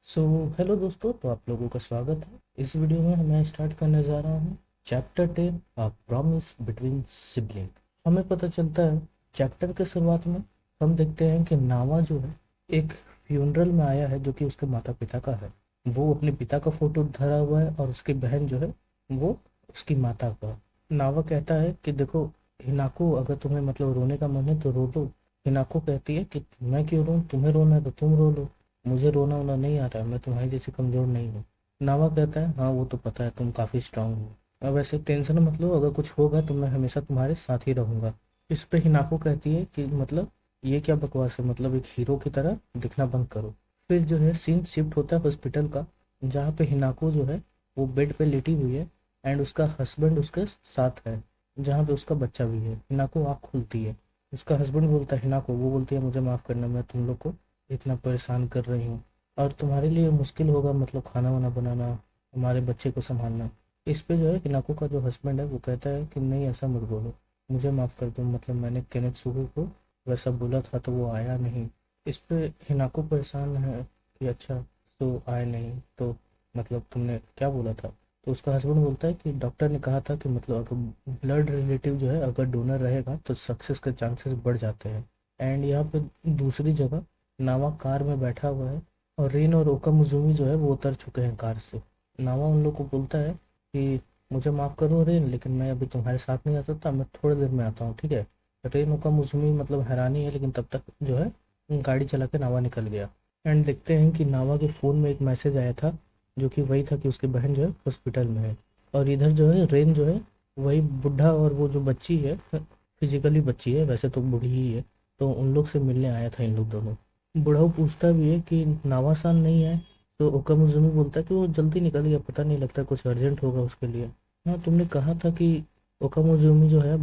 So hello दोस्तों, तो आप लोगों का स्वागत है। इस वीडियो में मैं स्टार्ट करने जा रहा हूँ chapter 10 a promise between sibling. हमें पता चलता है चैप्टर के शुरुआत में हम देखते हैं कि नावा जो है एक फ्यूनरल में आया है जो कि उसके माता पिता का है। वो अपने पिता का फोटो धरा हुआ है और उसकी बहन जो है वो उसकी माता का। नावा कहता है कि देखो हिनाको, अगर तुम्हें मतलब रोने का मन है तो रो लो। हिनाको कहती है कि मैं क्यों रोऊं, तुम्हें रोना है तो तुम रो लो, मुझे रोना वोना नहीं आ रहा है, मैं तुम्हारी जैसे कमज़ोर नहीं हूँ। नावा कहता है हाँ वो तो पता है, तुम काफ़ी स्ट्रांग हो। अब ऐसे टेंशन मत लो, अगर कुछ होगा तो मैं हमेशा तुम्हारे साथ ही रहूँगा। इस पे हिनाको कहती है कि मतलब ये क्या बकवास है, मतलब एक हीरो की तरह दिखना बंद करो। फिर जो है सीन शिफ्ट होता है हॉस्पिटल का, जहाँ पे हिनाको जो है वो बेड पे लेटी हुई है एंड उसका हस्बैंड उसके साथ है, जहाँ पे उसका बच्चा भी है। हिनाको आँख खुलती है, उसका हस्बैंड बोलता है हिनाको, वो बोलती है मुझे माफ़ करना, मैं तुम लोग को इतना परेशान कर रही हूँ और तुम्हारे लिए मुश्किल होगा मतलब खाना वाना बनाना, हमारे बच्चे को संभालना। इस पे जो है हिनाको का जो हस्बैंड है वो कहता है कि नहीं ऐसा मत बोलो, मुझे माफ़ कर दो, मतलब मैंने केनेथ सुगु को वैसा बोला था तो वो आया नहीं। इस पे हिनाको परेशान है कि अच्छा तो आए नहीं तो मतलब तुमने क्या बोला था। तो उसका हस्बैंड बोलता है कि डॉक्टर ने कहा था कि मतलब अगर ब्लड रिलेटिव जो है अगर डोनर रहेगा तो सक्सेस के चांसेस बढ़ जाते हैं। एंड यहाँ पे दूसरी जगह नावा कार में बैठा हुआ है और रिन और ओकामुजुमी जो है वो उतर चुके हैं कार से। नावा उन लोग को बोलता है कि मुझे माफ़ करो रिन, लेकिन मैं अभी तुम्हारे साथ नहीं आ सकता, मैं थोड़ी देर में आता हूँ, ठीक है। रिन ओकामुजुमी मतलब हैरानी है, लेकिन तब तक जो है गाड़ी चला के नावा निकल गया। एंड देखते हैं कि नावा के फ़ोन में एक मैसेज आया था जो कि वही था कि उसकी बहन जो है हॉस्पिटल में है। और इधर जो है रेन जो है वही बुढ़ा और वो जो बच्ची है, फिजिकली बच्ची है वैसे तो बूढ़ी ही है, तो उन लोग से मिलने आया था इन लोग दोनों। बुढ़ाऊ पूछता भी है कि नावासान नहीं है, तो ओकामुजुमी बोलता है कि वो जल्दी निकल गया, पता नहीं, लगता कुछ अर्जेंट होगा उसके लिए। हाँ तुमने कहा था कि ओकामुजुमी जो है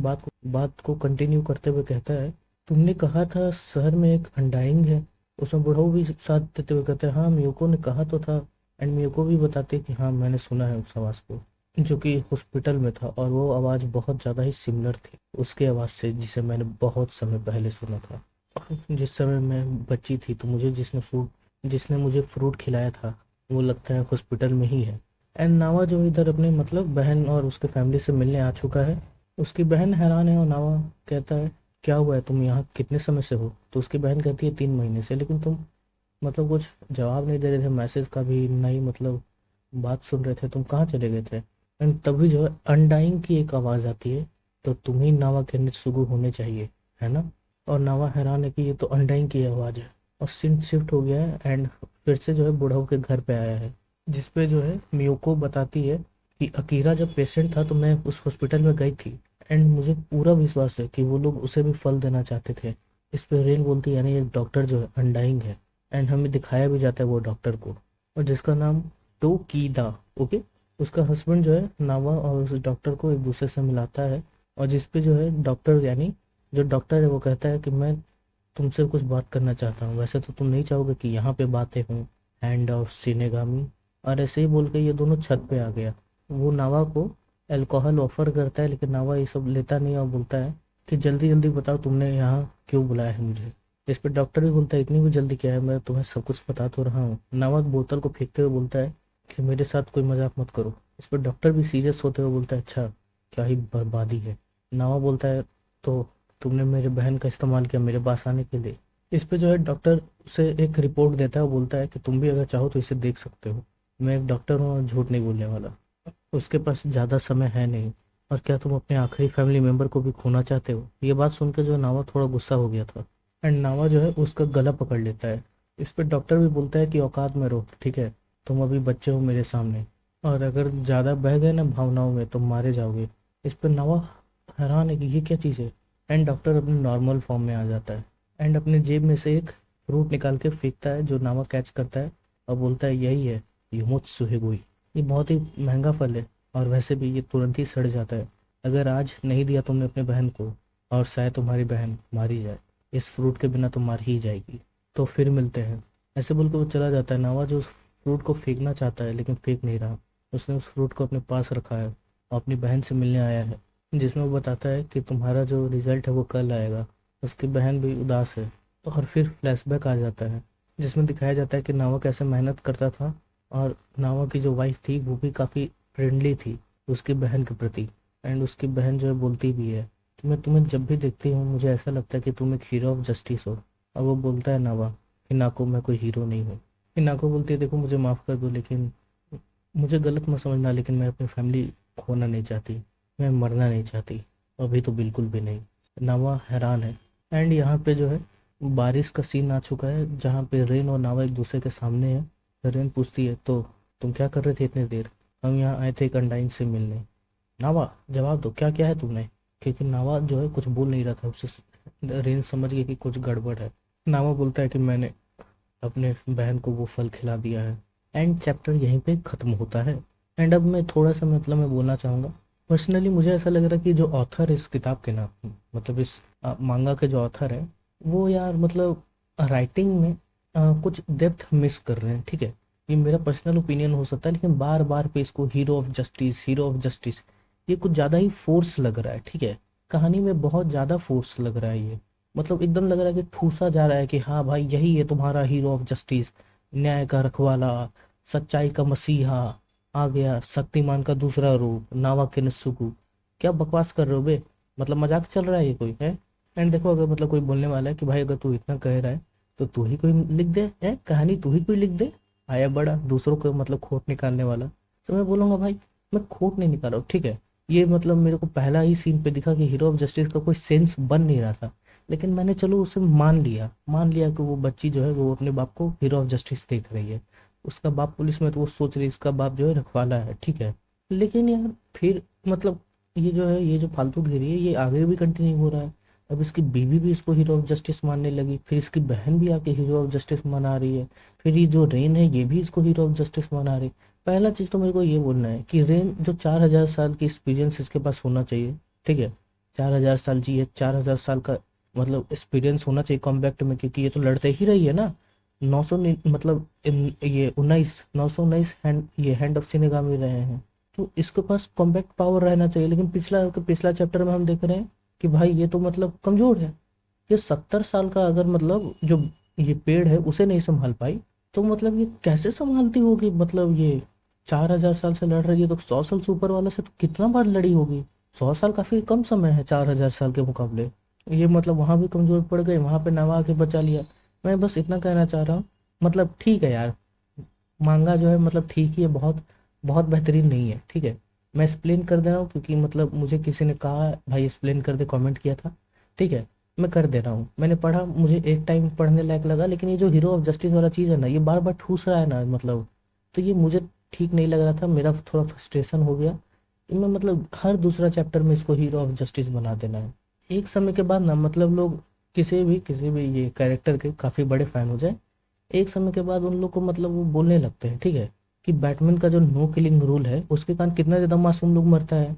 बात को कंटिन्यू करते हुए कहता है तुमने कहा था शहर में एक अनडाइंग है। उसमें बुढ़ाऊ भी साथ देते हुए कहते हैं हाँ मियोको ने कहा तो था। एंड मियोको भी बताते कि हाँ मैंने सुना है उस आवाज़ को, जो कि हॉस्पिटल में था, और वो आवाज़ बहुत ज़्यादा ही सिमिलर थी उसके आवाज़ से जिसे मैंने बहुत समय पहले सुना था। जिस समय मैं बच्ची थी तो मुझे जिसने मुझे फ्रूट खिलाया था वो लगता है हॉस्पिटल में ही है। एंड नावा जो इधर अपने मतलब बहन और उसके फैमिली से मिलने आ चुका है। उसकी बहन हैरान है और नावा कहता है क्या हुआ है, तुम यहाँ कितने समय से हो। तो उसकी बहन कहती है 3 महीने से, लेकिन तुम मतलब कुछ जवाब नहीं दे रहे थे मैसेज का भी, नहीं मतलब बात सुन रहे थे, तुम कहाँ चले गए थे। एंड तभी जो है अनडाइंग की एक आवाज़ आती है, तो तुम ही नावा के नित्सुगु होने चाहिए, है ना। और नावा हैरान है कि ये तो अनडाइंग की आवाज़ है। और सीन शिफ्ट हो गया है एंड फिर से जो है बुढ़ाऊ के घर पे आया है, जिसपे जो है मियोको बताती है कि अकीरा जब पेशेंट था तो मैं उस हॉस्पिटल में गई थी एंड मुझे पूरा विश्वास है कि वो लोग उसे भी फल देना चाहते थे। इस पे रेन बोलती है यानी एक डॉक्टर जो है अनडाइंग है। एंड हमें दिखाया भी जाता है वो डॉक्टर को, और जिसका नाम टोकीदा, ओके। उसका हस्बैंड जो है नावा और उस डॉक्टर को एक दूसरे से मिलाता है, और जिसपे जो है डॉक्टर यानी जो डॉक्टर है वो कहता है कि मैं तुमसे कुछ बात करना चाहता हूँ, वैसे तो तुम नहीं चाहोगे कि यहाँ पे बातें हों, हैंड ऑफ सिनेगामी। और ऐसे ही बोल के ये दोनों छत पे आ गया। वो नावा को अल्कोहल ऑफर करता है, लेकिन नावा ये सब लेता नहीं और बोलता है कि जल्दी जल्दी बताओ तुमने यहाँ क्यों बुलाया है मुझे। इस पर डॉक्टर भी बोलता है इतनी भी जल्दी क्या है, मैं तुम्हें सब कुछ बता तो रहा हूँ। नावा बोतल को फेंकते हुए बोलता है कि मेरे साथ कोई मजाक मत करो। इस पर डॉक्टर भी सीरियस होते हुए बोलता है अच्छा क्या ही बर्बादी है। नावा बोलता है तो तुमने मेरे बहन का इस्तेमाल किया मेरे पास आने के लिए। इस पे जो है डॉक्टर से एक रिपोर्ट देता है, वो बोलता है कि तुम भी अगर चाहो तो इसे देख सकते हो, मैं एक डॉक्टर हूँ और झूठ नहीं बोलने वाला। उसके पास ज़्यादा समय है नहीं, और क्या तुम अपने आखिरी फैमिली मेंबर को भी खोना चाहते हो। ये बात सुन के जो नावा थोड़ा गुस्सा हो गया था एंड नावा जो है उसका गला पकड़ लेता है। इस पर डॉक्टर भी बोलता है कि औकात में रहो, ठीक है, तुम अभी बच्चे हो मेरे सामने, और अगर ज़्यादा बह गए ना भावनाओं में तो मारे जाओगे। इस पर नावा हैरान है कि ये क्या चीज़ है। एंड डॉक्टर अपने नॉर्मल फॉर्म में आ जाता है एंड अपने जेब में से एक फ्रूट निकाल के फेंकता है जो नावा कैच करता है, और बोलता है यही है युमोत्सु हिगुई। ये बहुत ही महंगा फल है और वैसे भी ये तुरंत ही सड़ जाता है। अगर आज नहीं दिया तुमने अपने बहन को और शायद तुम्हारी बहन मारी जाए, इस फ्रूट के बिना तो मार ही जाएगी, तो फिर मिलते हैं। ऐसे बोल के वो चला जाता है। नावा जो उस फ्रूट को फेंकना चाहता है लेकिन फेंक नहीं रहा, उसने उस फ्रूट को अपने पास रखा है और अपनी बहन से मिलने आया है, जिसमें वो बताता है कि तुम्हारा जो रिजल्ट है वो कल आएगा। उसकी बहन भी उदास है, और फिर फ्लैशबैक आ जाता है जिसमें दिखाया जाता है कि नावा कैसे मेहनत करता था, और नावा की जो वाइफ थी वो भी काफ़ी फ्रेंडली थी उसकी बहन के प्रति। एंड उसकी बहन जो है बोलती भी है कि मैं तुम्हें जब भी देखती हूँ मुझे ऐसा लगता है कि तुम एक हीरो ऑफ जस्टिस हो। और वो बोलता है नावा कि नाको मैं कोई हीरो नहीं हूँ। फिर नाको बोलती है देखो मुझे माफ़ कर दो, लेकिन मुझे गलत मत समझना, लेकिन मैं अपनी फैमिली खोना नहीं चाहती, मैं मरना नहीं चाहती, अभी तो बिल्कुल भी नहीं। नावा हैरान है। एंड यहाँ पे जो है बारिश का सीन आ चुका है जहाँ पे रेन और नावा एक दूसरे के सामने है। रेन पूछती है तो तुम क्या कर रहे थे इतनी देर? हम यहाँ आए थे एक अनडाइन से मिलने। नावा जवाब दो क्या क्या है तुमने? क्योंकि नावा जो है कुछ बोल नहीं रहा था, उससे रेन समझ गई कि कुछ गड़बड़ है। नावा बोलता है कि मैंने अपने बहन को वो फल खिला दिया है। एंड चैप्टर यहीं पे ख़त्म होता है। एंड अब मैं थोड़ा सा मतलब मैं बोलना चाहूँगा, पर्सनली मुझे ऐसा लग रहा है कि जो ऑथर है इस किताब के ना, मतलब इस मांगा के जो ऑथर है वो यार मतलब राइटिंग में कुछ डेप्थ मिस कर रहे हैं। ठीक है, ये मेरा पर्सनल ओपिनियन हो सकता है, लेकिन बार बार पे इसको hero of justice, hero of justice, ये कुछ ज़्यादा ही फोर्स लग रहा है। ठीक है, कहानी में बहुत ज़्यादा फोर्स लग रहा है ये, मतलब एकदम लग रहा है कि ठूसा जा रहा है कि हाँ भाई यही है तुम्हारा हीरो ऑफ जस्टिस, न्याय का रखवाला, सच्चाई का मसीहा, आ गया शक्तिमान का दूसरा रूप नावा किनेत्सुगु। क्या बकवास कर रहे हो बे? मतलब मजाक चल रहा है ये कोई है? एंड देखो अगर मतलब कोई बोलने वाला है कि भाई अगर तू इतना कह रहा है तो तू ही कोई लिख दे, है कहानी तू ही कोई लिख दे, आया बड़ा दूसरों को मतलब खोट निकालने वाला। तो मैं बोलूँगा भाई मैं खोट नहीं निकाल रहा हूँ। ठीक है, ये मतलब मेरे को पहला ही सीन पे दिखा कि हीरो ऑफ जस्टिस का कोई सेंस बन नहीं रहा था, लेकिन मैंने चलो उसे मान लिया कि वो बच्ची जो है वो अपने बाप को हीरो ऑफ जस्टिस देख रही है। उसका बाप पुलिस में तो वो सोच रही इसका बाप जो है रखवाला है। ठीक है, लेकिन यार फिर मतलब ये जो है ये जो फालतू गिरी है ये आगे भी कंटिन्यू हो रहा है। अब इसकी बीवी भी इसको हीरो ऑफ जस्टिस मानने लगी, फिर इसकी बहन भी आके हीरो ऑफ जस्टिस मना रही है, फिर ये जो रेन है ये भी इसको हीरो ऑफ जस्टिस मना रही। पहला चीज़ तो मेरे को ये बोलना है कि रेन जो 4,000 साल की एक्सपीरियंस इसके पास होना चाहिए। ठीक है, 4,000 साल जी है, 4,000 साल का मतलब एक्सपीरियंस होना चाहिए कॉम्बैक्ट में, क्योंकि ये तो लड़ते ही रही है ना। 900 मतलब ये 919 हैंड ऑफ सिनेगामी रहे हैं, तो इसके पास कॉम्बैक्ट पावर रहना चाहिए। लेकिन पिछला चैप्टर में हम देख रहे हैं कि भाई ये तो मतलब कमजोर है। ये 70 साल का अगर मतलब जो ये पेड़ है उसे नहीं संभाल पाई, तो मतलब ये कैसे संभालती होगी? मतलब ये 4,000 साल से लड़ रही है तो 100 साल से ऊपर वाला से तो कितना बार लड़ी होगी? 100 साल काफी कम समय है 4,000 साल के मुकाबले। ये मतलब वहां भी कमजोर पड़ गए, वहां पे नवा के बचा लिया। मैं बस इतना कहना चाह रहा हूँ, मतलब ठीक है यार, मांगा जो है मतलब ठीक ही है, बहुत बहुत बेहतरीन नहीं है। ठीक है, मैं एक्सप्लेन कर दे रहा हूँ क्योंकि मतलब मुझे किसी ने कहा भाई एक्सप्लेन कर दे, कमेंट किया था। ठीक है, मैं कर दे रहा हूँ, मैंने पढ़ा, मुझे एक टाइम पढ़ने लायक लगा, लेकिन ये जो हीरो ऑफ जस्टिस वाला चीज़ है ना ये बार बार ठूस रहा है ना, मतलब तो ये मुझे ठीक नहीं लग रहा था, मेरा थोड़ा फ्रस्ट्रेशन हो गया। मैं मतलब हर दूसरा चैप्टर में इसको हीरो ऑफ जस्टिस बना देना है। एक समय के बाद ना मतलब लोग किसी भी ये कैरेक्टर के काफ़ी बड़े फैन हो जाए, एक समय के बाद उन लोग को मतलब वो बोलने लगते हैं, ठीक है, कि बैटमैन का जो नो किलिंग रूल है उसके कारण कितना ज़्यादा मासूम लोग मरता है,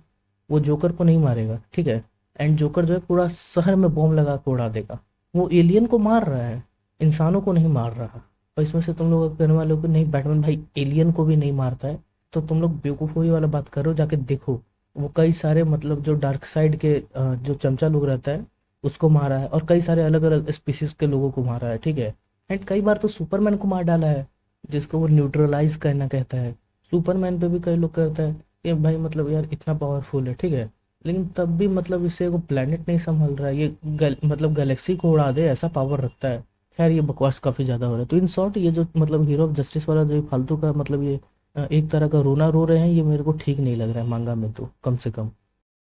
वो जोकर को नहीं मारेगा। ठीक है, एंड जोकर जो है पूरा शहर में बॉम्ब लगा के उड़ा देगा, वो एलियन को मार रहा है, इंसानों को नहीं मार रहा। और इसमें से तुम लोग कहने वाले हो कि नहीं बैटमैन भाई एलियन को भी नहीं मारता है, तो तुम लोग बेवकूफ़ी वाला बात करो, जाके देखो वो कई सारे मतलब जो डार्क साइड के जो चमचा लोग रहता है उसको मारा है, और कई सारे अलग अलग स्पीसीज के लोगों को मारा है। ठीक है, एंड कई बार तो सुपरमैन को मार डाला है, जिसको वो न्यूट्रलाइज करना कहता है। सुपरमैन पे भी कई लोग कहता है कि भाई मतलब यार इतना पावरफुल है। ठीक है, लेकिन तब भी मतलब इससे वो प्लेनेट नहीं संभल रहा है, ये मतलब गैलेक्सी को उड़ा दे ऐसा पावर रखता है। खैर ये बकवास काफ़ी ज़्यादा हो रहा है। तो इन शॉर्ट ये जो मतलब हीरो ऑफ जस्टिस वाला जो ये फालतू का मतलब ये एक तरह का रोना रो रहे हैं, ये मेरे को ठीक नहीं लग रहा है मांगा में तो, कम से कम।